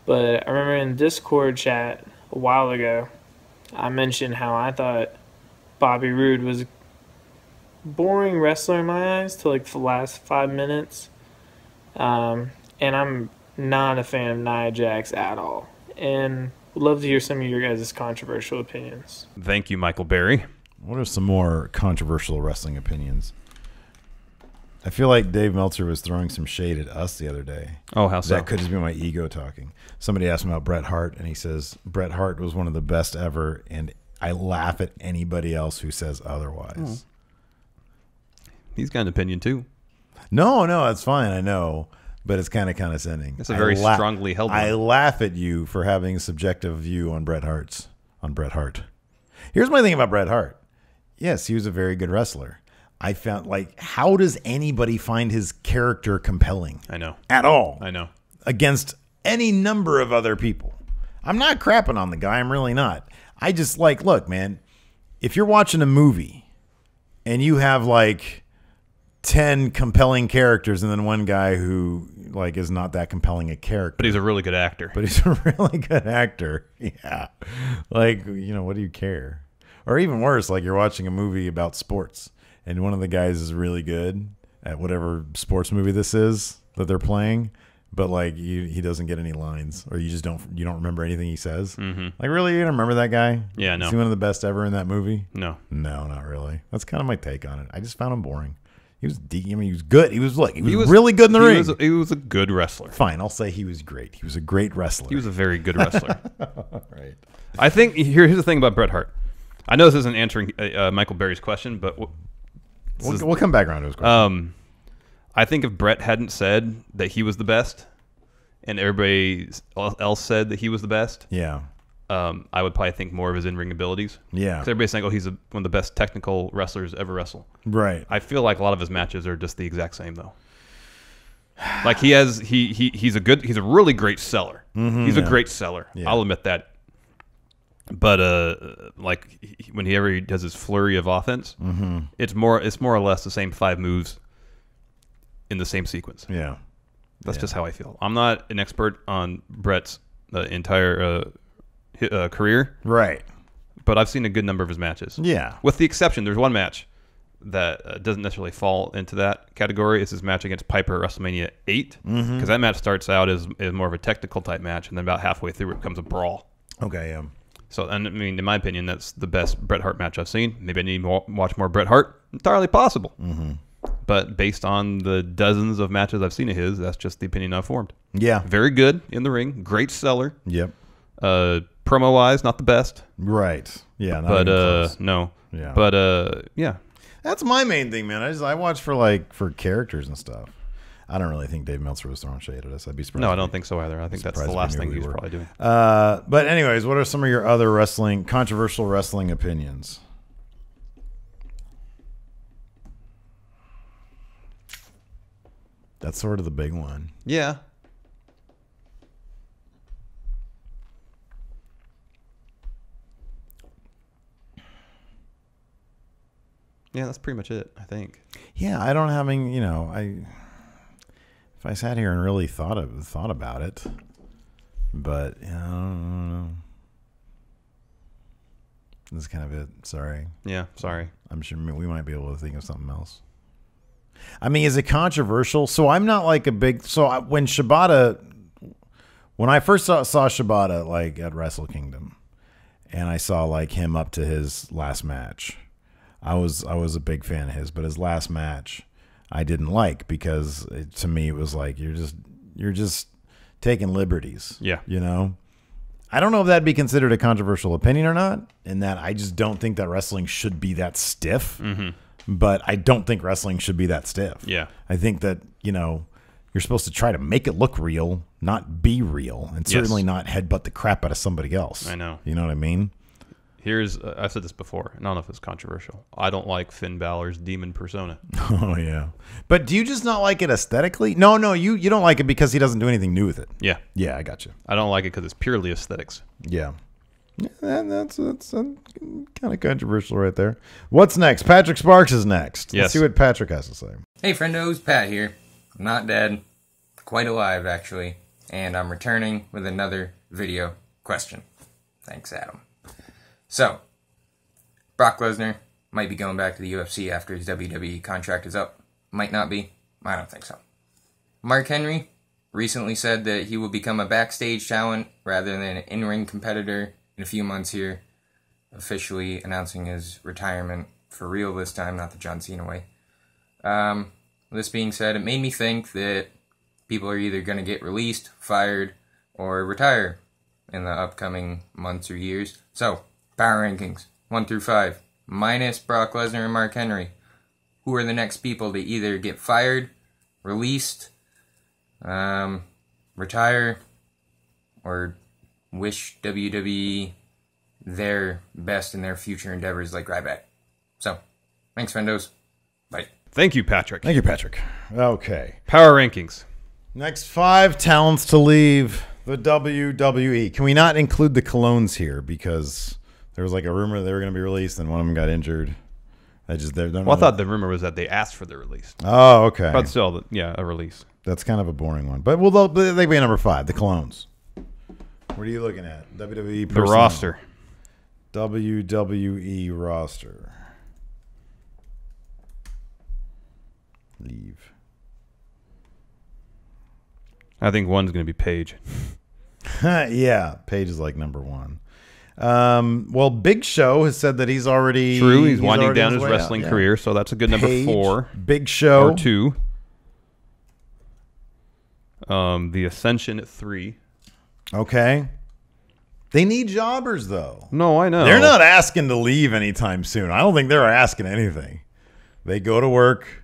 But I remember in Discord chat a while ago, I mentioned how I thought Bobby Roode was a boring wrestler in my eyes till like the last 5 minutes. And I'm not a fan of Nia Jax at all. And would love to hear some of your guys' controversial opinions.
Thank you, Michael Berry.
What are some more controversial wrestling opinions? I feel like Dave Meltzer was throwing some shade at us the other day.
Oh, how so?
That could just be my ego talking. Somebody asked him about Bret Hart, and he says, Bret Hart was one of the best ever, and I laugh at anybody else who says otherwise.
He's got an opinion, too.
No, that's fine. I know. But it's kind of condescending.
It's a very strongly held one.
I laugh at you for having a subjective view on Bret Hart. Here's my thing about Bret Hart. Yes, he was a very good wrestler. I found, like, how does anybody find his character compelling?
I know.
At all.
I know.
Against any number of other people. I'm not crapping on the guy. I'm really not. I just, like, look, man, if you're watching a movie and you have, like, 10 compelling characters and then one guy who, like, is not that compelling a character.
But he's a really good actor.
Yeah. Like, you know, what do you care? Or even worse, like you're watching a movie about sports and one of the guys is really good at whatever sports movie this is that they're playing, but like he doesn't get any lines, or you don't remember anything he says.
Mm-hmm.
Like, really, you don't remember that guy?
Yeah, no.
Is he one of the best ever in that movie?
No,
not really. That's kind of my take on it. I just found him boring. He was he was good. He was really good in the ring.
He was a good wrestler.
Fine, I'll say he was great. He was a great wrestler.
He was a very good wrestler.
Right.
I think here's the thing about Bret Hart. I know this isn't answering Michael Berry's question, but
we'll come back around to his question.
I think if Bret hadn't said that he was the best, and everybody else said that he was the best,
yeah,
I would probably think more of his in-ring abilities.
Yeah,
because everybody's saying, "Oh, he's one of the best technical wrestlers ever wrestle."
Right.
I feel like a lot of his matches are just the exact same, though. Like he's a really great seller. He's a great seller.
Yeah.
I'll admit that. But whenever he does his flurry of offense, it's more or less the same 5 moves in the same sequence.
Yeah.
That's just how I feel. I'm not an expert on Bret's entire career,
Right.
but I've seen a good number of his matches.
Yeah.
With the exception, there's one match that doesn't necessarily fall into that category. It's his match against Piper at WrestleMania 8, because that match starts out as more of a technical type match, and then about halfway through it becomes a brawl.
Okay, yeah.
So, and I mean, in my opinion, that's the best Bret Hart match I've seen. Maybe I need to watch more Bret Hart. Entirely possible. But based on the dozens of matches I've seen of his, that's just the opinion I've formed.
Yeah.
Very good in the ring. Great seller.
Yep.
Promo-wise, not the best.
Right. Yeah. Not
But
even close.
no.
Yeah.
But yeah.
That's my main thing, man. I watch for characters and stuff. I don't really think Dave Meltzer was throwing shade at us. I'd be surprised.
No, I don't think so either. I think that's the last thing he was probably doing.
But anyways, what are some of your other controversial wrestling opinions? That's sort of the big one.
Yeah. Yeah, that's pretty much it, I think.
Yeah, I don't having, if I sat here and really thought about it, but I don't know. That's kind of it. Sorry.
Yeah, sorry.
I'm sure we might be able to think of something else. I mean, is it controversial? So I'm not like a big. So when I first saw Shibata like at Wrestle Kingdom, and I saw like him up to his last match, I was a big fan of his. But his last match, I didn't like because to me it was like you're just taking liberties.
Yeah.
I don't know if that'd be considered a controversial opinion or not. In that I just don't think that wrestling should be that stiff. But I don't think wrestling should be that stiff.
Yeah.
I think that, you're supposed to try to make it look real, not be real, and certainly not headbutt the crap out of somebody else.
I know.
You know what I mean?
I've said this before, and I don't know if it's controversial. I don't like Finn Balor's demon persona.
Oh, yeah. But do you just not like it aesthetically? No, you don't like it because he doesn't do anything new with it.
Yeah.
Yeah, I got you.
I don't like it because it's purely aesthetics.
Yeah. Yeah, that's kind of controversial right there. What's next? Patrick Sparks is next.
Yes.
Let's see what Patrick has to say.
Hey friendos, Pat here. I'm not dead. Quite alive, actually. And I'm returning with another video question. Thanks, Adam. So, Brock Lesnar might be going back to the UFC after his WWE contract is up. Might not be. I don't think so. Mark Henry recently said that he will become a backstage talent rather than an in-ring competitor in a few months here, officially announcing his retirement for real this time, not the John Cena way. This being said, it made me think that people are either going to get released, fired, or retire in the upcoming months or years. So, power rankings, 1 through 5, minus Brock Lesnar and Mark Henry. Who are the next people to either get fired, released, retire, or wish WWE their best in their future endeavors like Ryback? So, thanks, friendos. Bye.
Thank you, Patrick.
Thank you, Patrick. Okay.
Power rankings.
Next 5 talents to leave the WWE. Can we not include the Colognes here because there was like a rumor they were going to be released and one of them got injured? I
thought the rumor was that they asked for the release.
Oh, okay.
But still, yeah, a release.
That's kind of a boring one. But they be number 5, the Colognes. What are you looking at? WWE personnel.
The roster.
WWE roster. Leave.
I think one's going to be Paige.
Yeah, Paige is like number 1. Well, Big Show has said that he's already...
True, he's winding
already
down
on
his
way
wrestling
out.
career, so that's a good
Paige,
number 4.
Big Show.
Or 2. The Ascension at 3.
Okay. They need jobbers, though.
No, I know.
They're not asking to leave anytime soon. I don't think they're asking anything. They go to work.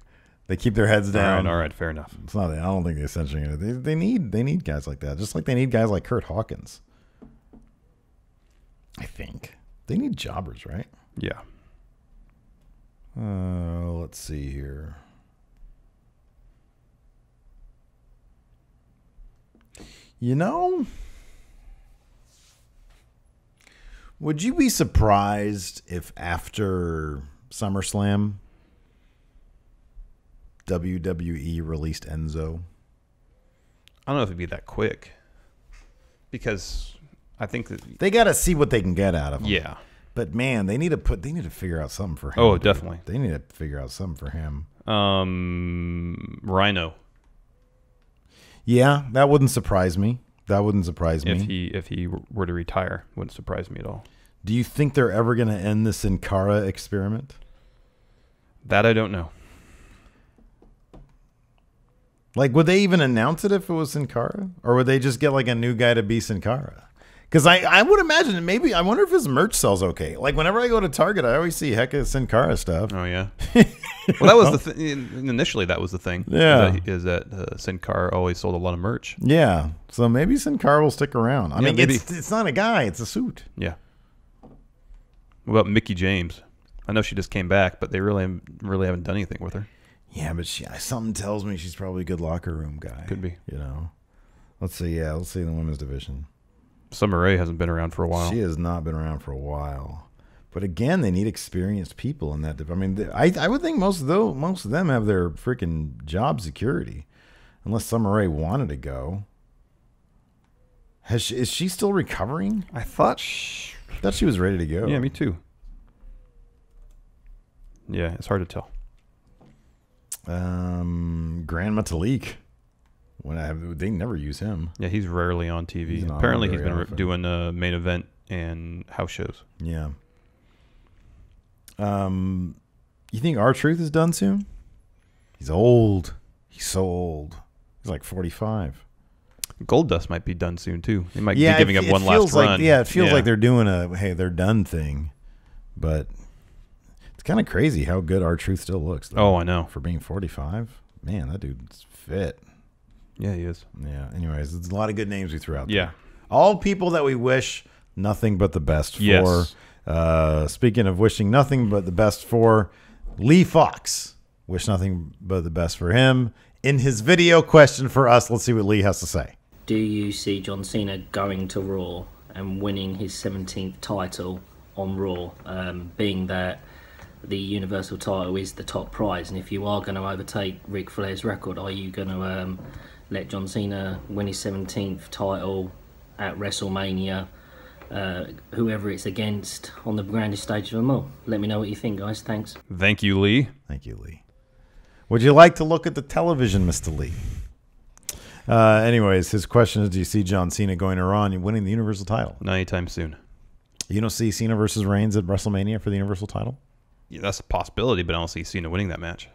They keep their heads down.
All right, fair enough.
It's not. I don't think they're essentially. They need guys like that, just like they need guys like Kurt Hawkins. I think they need jobbers, right?
Yeah.
Let's see here. You know, would you be surprised if after SummerSlam, WWE released Enzo?
I don't know if it'd be that quick, because I think that
They got to see what they can get out of him.
yeah.
But man, they need to figure out something for him.
Oh,
dude.
definitely.
They need to figure out something for him.
Rhino.
Yeah, that wouldn't surprise me. That wouldn't surprise me.
If he were to retire, wouldn't surprise me at all.
Do you think they're ever going to end the Sin Cara experiment?
That I don't know.
Like, would they even announce it if it was Sin Cara? Or would they just get like a new guy to be Sin Cara? Because I would imagine maybe, I wonder if his merch sells okay. Like, whenever I go to Target, I always see hecka Sin Cara stuff.
Oh yeah. Well, that was the thing. Initially, that was the thing.
Yeah.
Is that Sin Cara always sold a lot of merch.
Yeah. So maybe Sin Cara will stick around. I mean,
maybe.
it's not a guy, it's a suit.
Yeah. What about Mickie James? I know she just came back, but they really haven't done anything with her.
Yeah, but something tells me she's probably a good locker room guy.
Could be.
You know. Let's see in the women's division.
Summer Rae hasn't been around for a while.
She has not been around for a while. But again, they need experienced people in that. I mean, I would think most of them have their freaking job security, unless Summer Rae wanted to go. Is she still recovering?
I thought
she was ready to go.
Yeah, me too. Yeah, it's hard to tell.
Grand Metalik. They never use him.
Yeah, he's rarely on TV. Apparently, he's been doing main event and house shows.
Yeah. You think R-Truth is done soon? He's old. He's so old. He's like 45.
Goldust might be done soon too. He might be giving up one last run.
It feels like they're doing a hey, they're done thing. But it's kind of crazy how good R-Truth still looks. Though,
oh, I know.
For being 45. Man, that dude's fit.
Yeah, he is.
Yeah. Anyways, it's a lot of good names we threw out there.
Yeah.
All people that we wish nothing but the best for.
Yes.
Speaking of wishing nothing but the best for Lee Fox. Wish nothing but the best for him. In his video question for us, let's see what Lee has to say.
Do you see John Cena going to Raw and winning his 17th title on Raw, being that the Universal title is the top prize? And if you are going to overtake Ric Flair's record, are you going to let John Cena win his 17th title at WrestleMania, whoever it's against, on the grandest stage of them all? Let me know what you think, guys. Thanks.
Thank you, Lee.
Thank you, Lee. Would you like to look at the television, Mr. Lee? Anyways, his question is, do you see John Cena going to Raw and winning the Universal title?
Not anytime soon.
You don't see Cena versus Reigns at WrestleMania for the Universal title?
Yeah, that's a possibility, but I don't see Cena winning that match.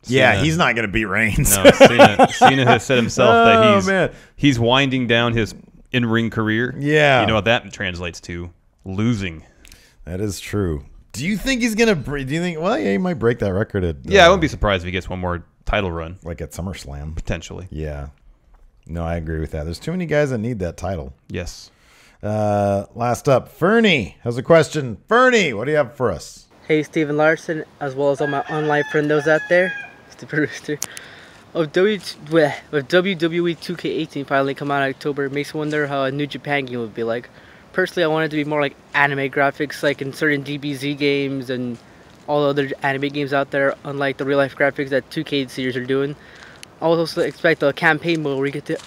Yeah, he's not going to beat Reigns.
No, Cena has said himself that he's winding down his in-ring career.
Yeah.
You know what that translates to? Losing.
That is true. Do you think he's going to... Do you think... Well, yeah, he might break that record at...
Yeah, I wouldn't be surprised if he gets one more title run.
Like at SummerSlam.
Potentially.
Yeah. No, I agree with that. There's too many guys that need that title.
Yes.
Last up, Fernie has a question. Fernie, what do you have for us?
Hey, Steven Larson, as well as all my online friendos out there. Stupid Rooster. With WWE 2K18 finally come out in October, it makes me wonder how a New Japan game would be like. Personally, I want it to be more like anime graphics, like in certain DBZ games and all the other anime games out there, unlike the real-life graphics that 2K series are doing. I would also expect a campaign mode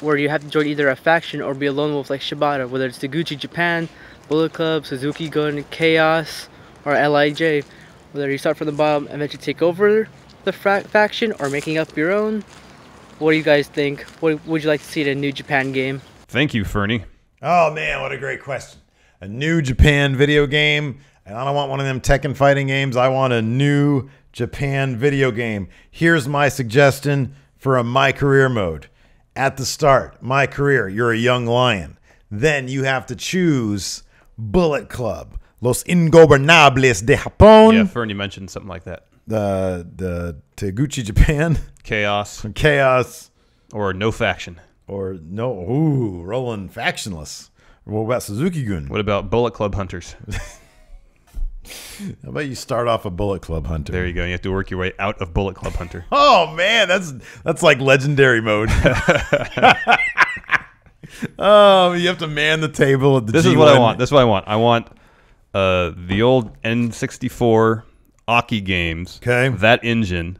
where you have to join either a faction or be a lone wolf like Shibata, whether it's Taguchi Japan, Bullet Club, Suzuki Gun, Chaos, or LIJ. Whether you start from the bottom and eventually take over the faction or making up your own. What do you guys think? What would you like to see in a New Japan game?
Thank you, Fernie.
Oh, man, what a great question. A New Japan video game, and I don't want one of them Tekken fighting games. I want a New Japan video game. Here's my suggestion for a My Career mode. At the start, My Career, you're a young lion. Then you have to choose Bullet Club, Los Ingobernables de Japón.
Yeah, Fernie mentioned something like that.
The Taguchi Japan.
Chaos. Or no faction.
Or no, rolling factionless. What about Suzuki Gun?
What about Bullet Club Hunters?
How about you start off a Bullet Club Hunter?
There you go. You have to work your way out of Bullet Club Hunter.
Oh man, that's like legendary mode. Oh, you have to man the table at the
This
G1.
is what I want. This is what I want. I want the old N64 Aki games.
Okay.
That engine.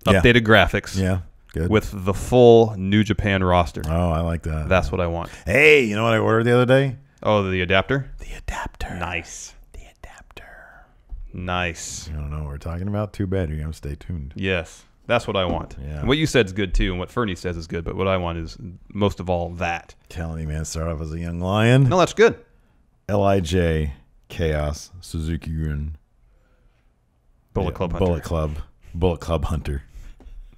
Yeah.
Updated graphics.
Yeah, good.
With the full New Japan roster.
Oh, I like that.
That's what I want.
Hey, you know what I ordered the other day?
Oh, the adapter?
The adapter.
Nice.
The adapter.
Nice.
You don't know what we're talking about? Too bad. You're going to stay tuned.
Yes. That's what I want.
Yeah.
And what you said is good too, and what Fernie says is good, but what I want is most of all that.
Telling you, man, start off as a young lion.
No, that's good.
LIJ, Chaos, Suzuki Gun.
Bullet Club Hunter.
Bullet Club Hunter.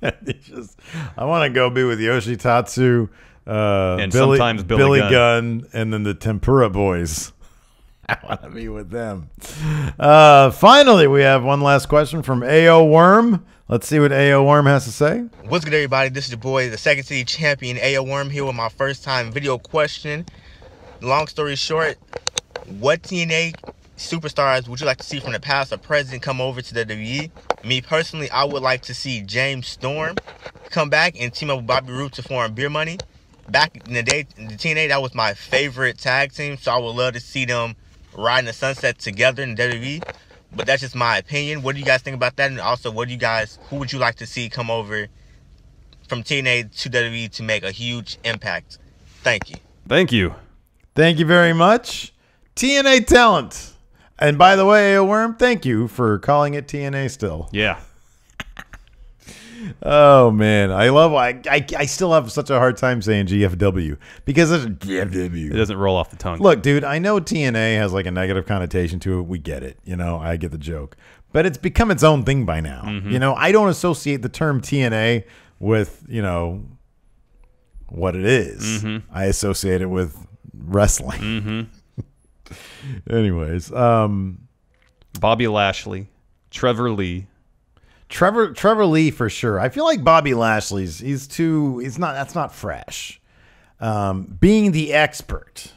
It's just, I want to go be with Yoshitatsu,
And sometimes Billy
Gunn, and then the Tempura Boys. I want to be with them. Finally, we have one last question from AO Worm. Let's see what AO Worm has to say.
What's good, everybody? This is your boy, the Second City Champion, AO Worm, here with my first time video question. Long story short, what TNA superstars would you like to see from the past or present come over to the WWE? Me personally, I would like to see James Storm come back and team up with Bobby Roode to form Beer Money. Back in the day, in the TNA, that was my favorite tag team, so I would love to see them ride in the sunset together in WWE. But that's just my opinion. What do you guys think about that? And also, who would you like to see come over from TNA to WWE to make a huge impact? Thank you.
Thank you.
Thank you very much. TNA talent. And by the way, AO Worm, thank you for calling it TNA still.
Yeah.
Oh man, I still have such a hard time saying GFW because it's GFW.
It doesn't roll off the tongue.
Look, dude, I know TNA has like a negative connotation to it. We get it. You know, I get the joke. But it's become its own thing by now.
Mm-hmm.
You know, I don't associate the term TNA with, you know, what it is.
Mm-hmm.
I associate it with wrestling.
Mm-hmm.
Anyways,
Bobby Lashley, Trevor Lee.
Trevor Lee for sure. I feel like Bobby Lashley's that's not fresh. Being the expert.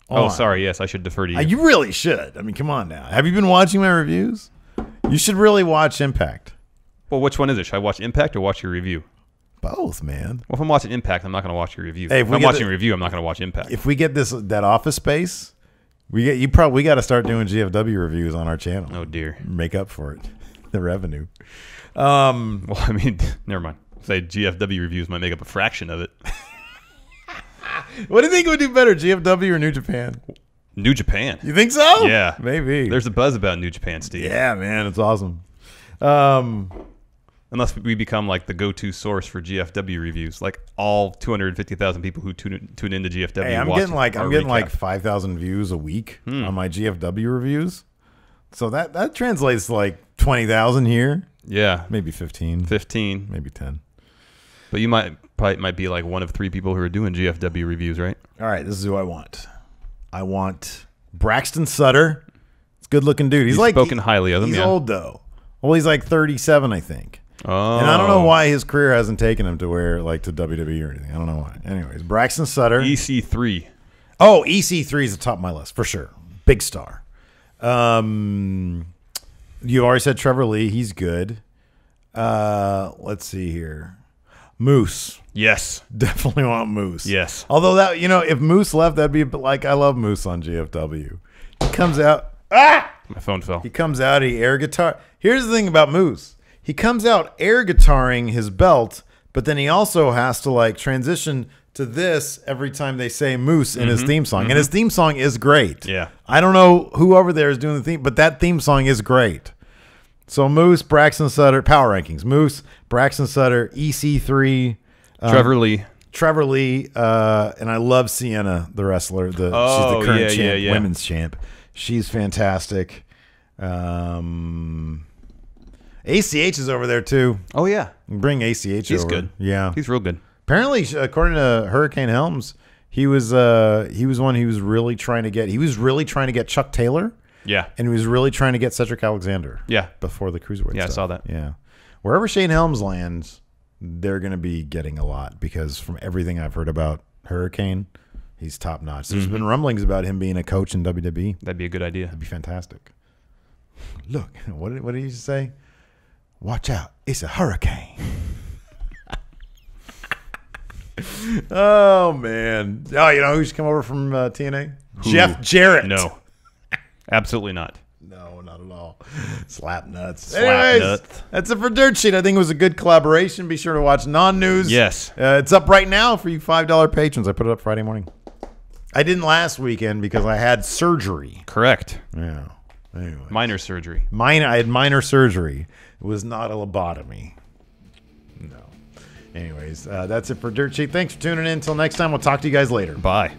Oh, sorry. Yes, I should defer to you.
You really should. I mean, come on now. Have you been watching my reviews? You should really watch Impact.
Well, which one is it? Should I watch Impact or watch your review?
Both, man.
Well, if I'm watching Impact, I'm not going to watch your review.
Hey,
if I'm watching a review, I'm not going to watch Impact.
If we get that Office Space, we got to start doing GFW reviews on our channel.
Oh dear.
Make up for it. The revenue.
Well, I mean, never mind. Say GFW reviews might make up a fraction of it.
What do you think would do better, GFW or New Japan?
New Japan.
You think so?
Yeah.
Maybe.
There's a buzz about New Japan, Steve.
Yeah, man. It's awesome.
Unless we become like the go-to source for GFW reviews, like all 250,000 people who tune into GFW.
Hey, I'm getting like 5,000 views a week on my GFW reviews. So that translates to like 20,000 here.
Yeah.
Maybe 15.
15.
Maybe 10.
But you might be like one of 3 people who are doing GFW reviews, right?
All right, this is who I want. I want Braxton Sutter. It's a good-looking dude. He's like
spoken highly of him.
He's
yeah.
old though. Well, he's like 37, I think.
Oh.
And I don't know why his career hasn't taken him to WWE or anything. I don't know why. Anyways, Braxton Sutter.
EC3.
Oh, EC3 is the top of my list for sure. Big star. You already said Trevor Lee. He's good. Let's see here. Moose.
Yes.
Definitely want Moose.
Yes.
Although that, if Moose left, that'd be like, I love Moose on GFW. He comes out. Ah!
My phone fell.
He comes out, he air guitar. Here's the thing about Moose. He comes out air guitaring his belt, but then he also has to like transition to this every time they say Moose in his theme song. And his theme song is great.
Yeah.
I don't know who over there is doing the theme, but that theme song is great. So Moose, Braxton Sutter, power rankings. Moose, Braxton Sutter, EC3.
Trevor Lee.
And I love Sienna, the wrestler. She's the current champ, women's champ. She's fantastic. ACH is over there too.
Oh yeah.
Bring ACH over.
He's good.
Yeah.
He's real good.
Apparently, according to Hurricane Helms, he was one he was really trying to get. He was really trying to get Chuck Taylor.
Yeah.
And he was really trying to get Cedric Alexander.
Yeah.
Before the Cruiserweight
Yeah,
stuff.
I saw that.
Yeah. Wherever Shane Helms lands, they're going to be getting a lot because from everything I've heard about Hurricane, He's top notch. There's been rumblings about him being a coach in WWE.
That'd be a good idea.
That'd be fantastic. Look, what did he say? Watch out, it's a hurricane. Oh man! Oh, you know who's come over from TNA?
Who?
Jeff Jarrett.
No, absolutely not.
No, not at all. Slap nuts.
Slap nuts.
That's it for Dirt Sheet. I think it was a good collaboration. Be sure to watch Non-News.
Yes.
It's up right now for you $5 patrons. I put it up Friday morning. I didn't last weekend because I had surgery.
Correct.
Yeah. Anyway.
Minor surgery.
I had minor surgery. It was not a lobotomy. No. Anyways, that's it for Dirt Sheet. Thanks for tuning in. Until next time, we'll talk to you guys later.
Bye.